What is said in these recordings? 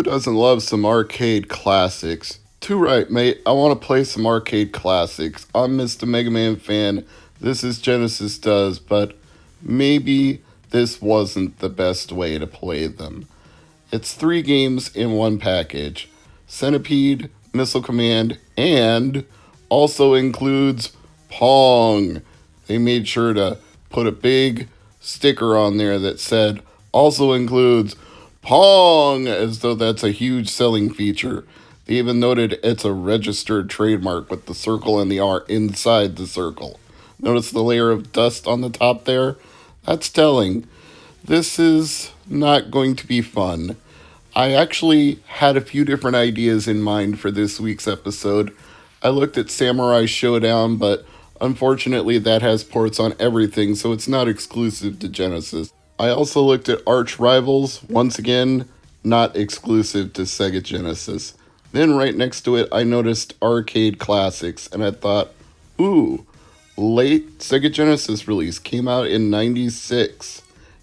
Who doesn't love some arcade classics? Too right, mate. I want to play some arcade classics. I'm Mr. MegaManFan. This is Genesis Does, but maybe this wasn't the best way to play them. It's 3 games in one package. Centipede, Missile Command, and also includes Pong. They made sure to put a big sticker on there that said, also includes Pong, as though that's a huge selling feature. They even noted it's a registered trademark with the circle and the R inside the circle. Notice the layer of dust on the top there? That's telling. This is not going to be fun. I actually had a few different ideas in mind for this week's episode. I looked at Samurai Shodown, but unfortunately that has ports on everything, so it's not exclusive to Genesis. I also looked at Arch Rivals, once again, not exclusive to Sega Genesis. Then right next to it, I noticed Arcade Classics, and I thought, ooh, late Sega Genesis release came out in '96.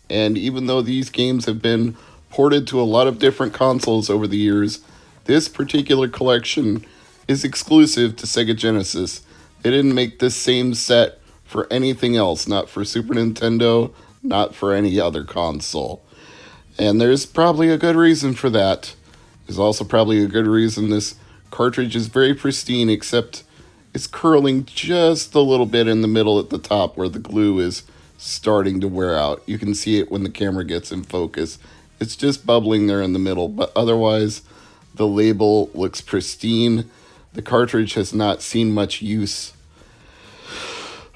And even though these games have been ported to a lot of different consoles over the years, this particular collection is exclusive to Sega Genesis. They didn't make this same set for anything else, not for Super Nintendo, not for any other console. And there's probably a good reason for that. There's also probably a good reason this cartridge is very pristine, except it's curling just a little bit in the middle at the top where the glue is starting to wear out. You can see it when the camera gets in focus. It's just bubbling there in the middle, but otherwise the label looks pristine. The cartridge has not seen much use.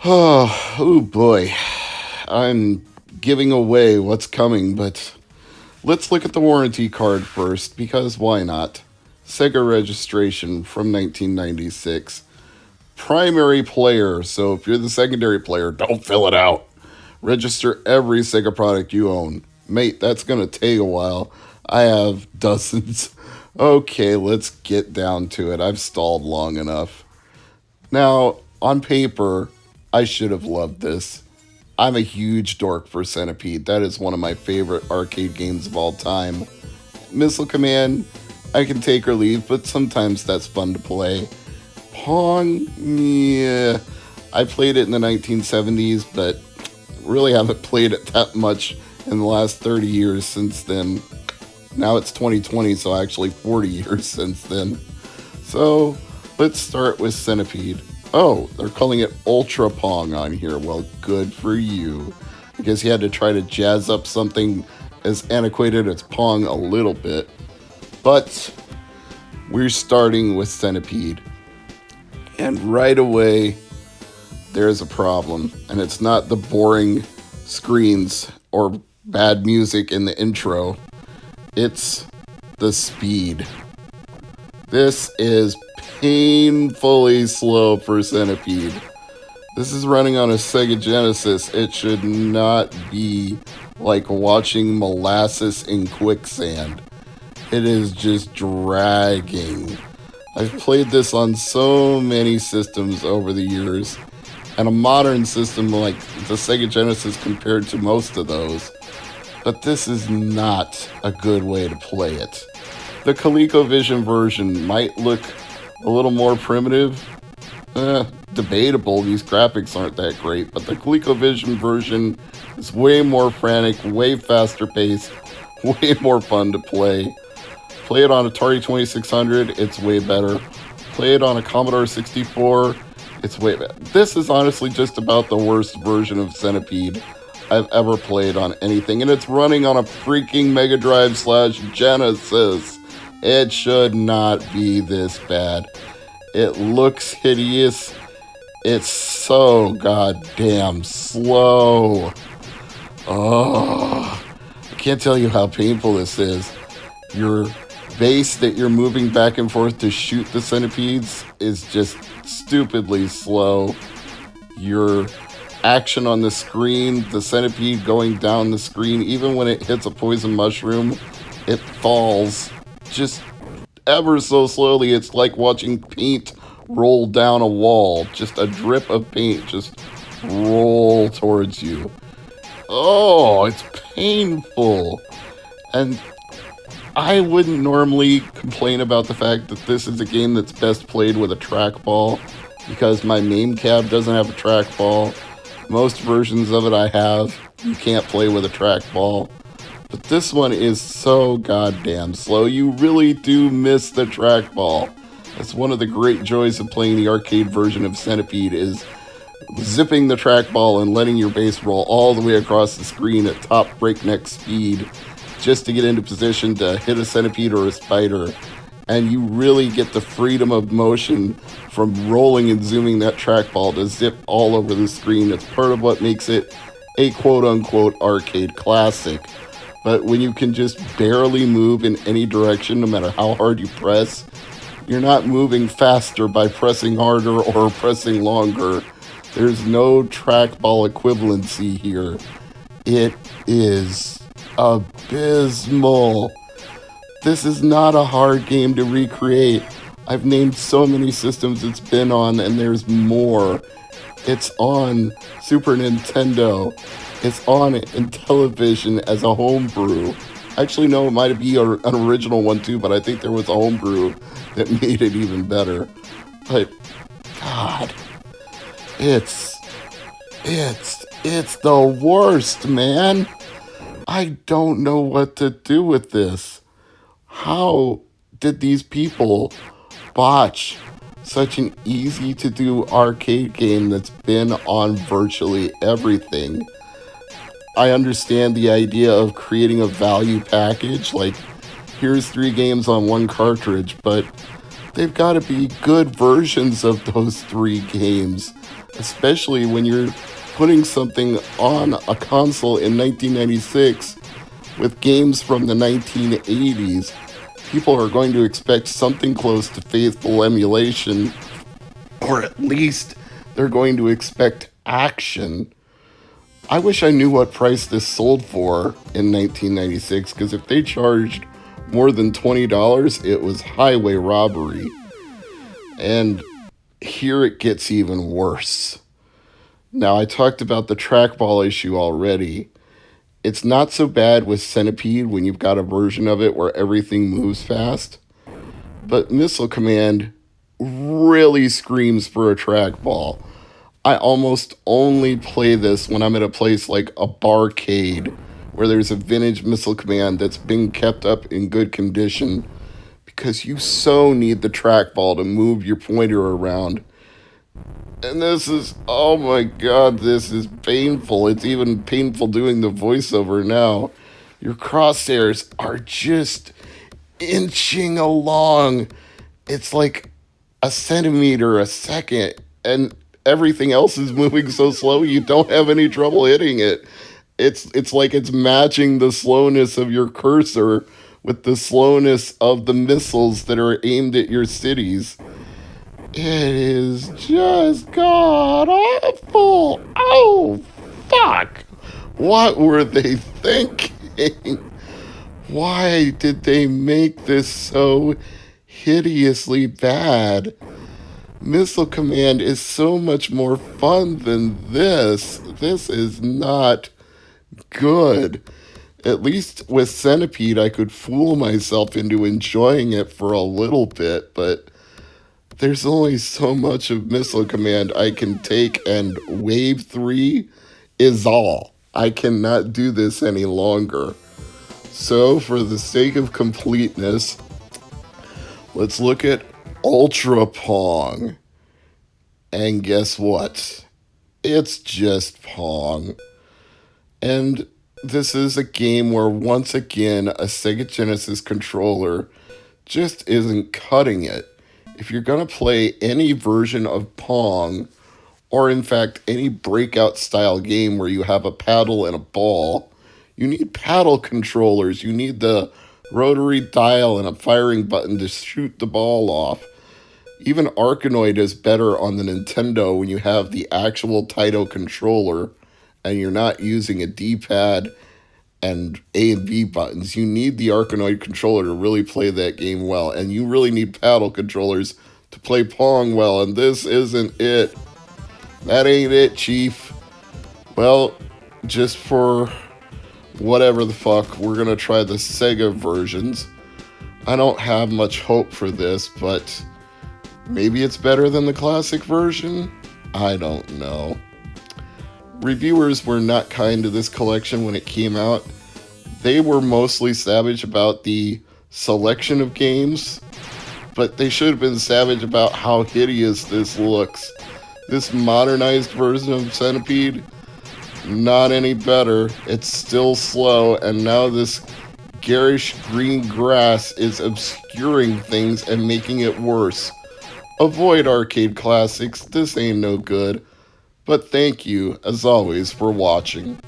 Oh boy. I'm giving away what's coming, but let's look at the warranty card first, because why not? Sega registration from 1996. Primary player, so if you're the secondary player, don't fill it out. Register every Sega product you own. Mate, that's gonna take a while. I have dozens. Okay, let's get down to it. I've stalled long enough. Now, on paper, I should have loved this. I'm a huge dork for Centipede. That is one of my favorite arcade games of all time. Missile Command, I can take or leave, but sometimes that's fun to play. Pong, yeah, I played it in the 1970s, but really haven't played it that much in the last 30 years since then. Now it's 2020, so actually 40 years since then. So let's start with Centipede. Oh, they're calling it Ultra Pong on here. Well, good for you. I guess you had to try to jazz up something as antiquated as Pong a little bit. But we're starting with Centipede. And right away, there's a problem. And it's not the boring screens or bad music in the intro. It's the speed. This is painfully slow for Centipede. This is running on a Sega Genesis. It should not be like watching molasses in quicksand. It is just dragging. I've played this on so many systems over the years, and a modern system like the Sega Genesis compared to most of those. But this is not a good way to play it. The ColecoVision version might look a little more primitive. Debatable, these graphics aren't that great, but the ColecoVision version is way more frantic, way faster paced, way more fun to play. Play it on Atari 2600, it's way better. Play it on a Commodore 64, it's way better. This is honestly just about the worst version of Centipede I've ever played on anything, and it's running on a freaking Mega Drive / Genesis. It should not be this bad. It looks hideous. It's so goddamn slow. Oh, I can't tell you how painful this is. Your base that you're moving back and forth to shoot the centipedes is just stupidly slow. Your action on the screen, the centipede going down the screen, even when it hits a poison mushroom, it falls just ever so slowly. It's like watching paint roll down a wall. Just a drip of paint just roll towards you. Oh, it's painful. And I wouldn't normally complain about the fact that this is a game that's best played with a trackball because my main cab doesn't have a trackball. Most versions of it I have, you can't play with a trackball. But this one is so goddamn slow. You really do miss the trackball. That's one of the great joys of playing the arcade version of Centipede is zipping the trackball and letting your base roll all the way across the screen at top breakneck speed just to get into position to hit a centipede or a spider. And you really get the freedom of motion from rolling and zooming that trackball to zip all over the screen. It's part of what makes it a quote-unquote arcade classic. But when you can just barely move in any direction, no matter how hard you press, you're not moving faster by pressing harder or pressing longer. There's no trackball equivalency here. It is abysmal. This is not a hard game to recreate. I've named so many systems it's been on, and there's more. It's on Super Nintendo. It's on Intellivision as a homebrew. Actually, no, it might be an original one too, but I think there was a homebrew that made it even better. But, God, it's the worst, man. I don't know what to do with this. How did these people botch such an easy to do arcade game that's been on virtually everything? I understand the idea of creating a value package, like here's 3 games on 1 cartridge, but they've got to be good versions of those 3 games, especially when you're putting something on a console in 1996 with games from the 1980s. People are going to expect something close to faithful emulation, or at least they're going to expect action. I wish I knew what price this sold for in 1996, because if they charged more than $20, it was highway robbery. And here it gets even worse. Now, I talked about the trackball issue already. It's not so bad with Centipede when you've got a version of it where everything moves fast. But Missile Command really screams for a trackball. I almost only play this when I'm at a place like a barcade where there's a vintage Missile Command that's been kept up in good condition, because you so need the trackball to move your pointer around. And this is, oh my god, this is painful. It's even painful doing the voiceover now. Your crosshairs are just inching along. It's like a centimeter a second, and everything else is moving so slow you don't have any trouble hitting it. It's like it's matching the slowness of your cursor with the slowness of the missiles that are aimed at your cities. It is just god awful. Oh, fuck. What were they thinking? Why did they make this so hideously bad? Missile Command is so much more fun than this. This is not good. At least with Centipede, I could fool myself into enjoying it for a little bit, but there's only so much of Missile Command I can take, and Wave 3 is all. I cannot do this any longer. So, for the sake of completeness, let's look at Ultra Pong. And guess what? It's just Pong. And this is a game where, once again, a Sega Genesis controller just isn't cutting it. If you're going to play any version of Pong, or in fact any breakout style game where you have a paddle and a ball, you need paddle controllers. You need the rotary dial and a firing button to shoot the ball off. Even Arkanoid is better on the Nintendo when you have the actual Taito controller and you're not using a D-pad and A and B buttons. You need the Arkanoid controller to really play that game well, and you really need paddle controllers to play Pong well, and this isn't it. That ain't it, Chief. Well, just for whatever the fuck, we're gonna try the Sega versions. I don't have much hope for this, but maybe it's better than the classic version? I don't know. Reviewers were not kind to this collection when it came out. They were mostly savage about the selection of games, but they should have been savage about how hideous this looks. This modernized version of Centipede, not any better. It's still slow, and now this garish green grass is obscuring things and making it worse. Avoid arcade classics, this ain't no good. But thank you, as always, for watching.